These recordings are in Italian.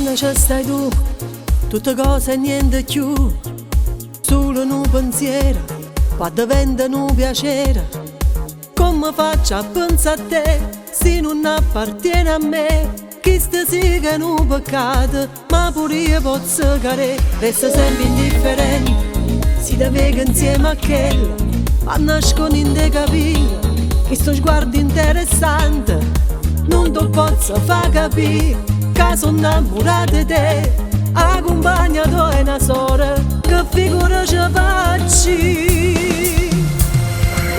Quando ci stai tu, tutte cose e niente più, solo un pensiero, quando diventa un piacere. Come faccio a pensare a te, se non appartiene a me? Chi sta sì che è un peccato, ma pure io posso cadere. Resta sempre indifferente, si deve insieme a quello, ma nascono in te capire, che sto sguardo interessante non ti posso far capire. Che sono innamorata di te, accompagnato è una sorella, che figura ci facci?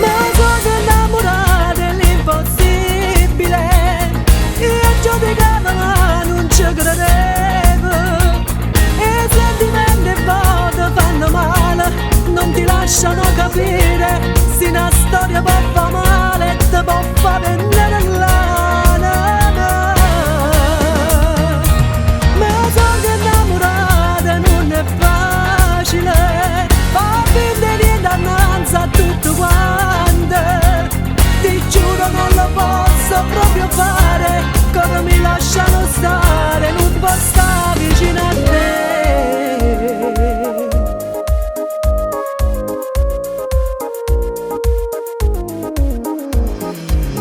Ma sono innamorata dell'impossibile, io giudicavo ma non ci credevo. E i sentimenti e voto fanno male, non ti lasciano capire, se una storia può fare male, ti può far vendere l'anima. Proprio fare, come mi lasciano stare, non posso stare vicino a te.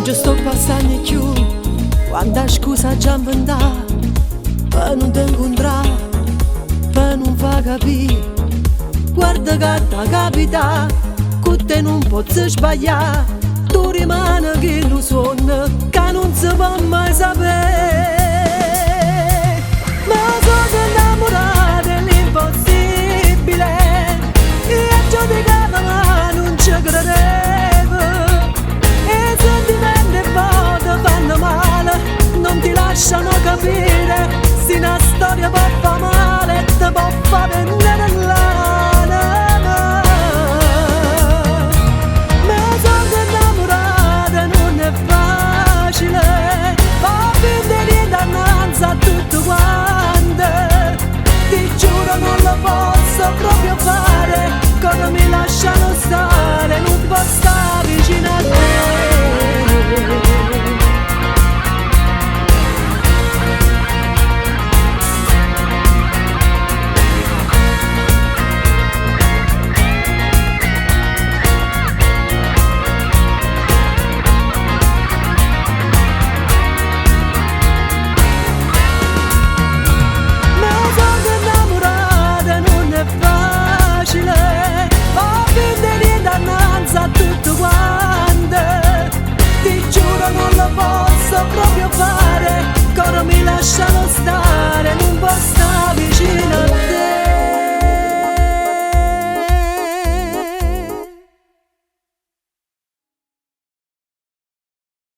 Già sto passando più, quanta scusa già inventata, per non ti incontrare, per non far capire. Guarda che ti capita, con te non posso sbagliare, tu rimani che illusione che non si può mai sapere. Ma sono innamorata dell'impossibile, io giudicavo ma non ci credevo. E i sentimenti e voto fanno male, non ti lasciano capire, se una storia può far male, ti può far vendere l'anima. Non lo posso proprio fare, come mi lasciano stare, non posso stare vicino a te. Non lo posso proprio fare, come mi lasciano stare, non posso stare vicino.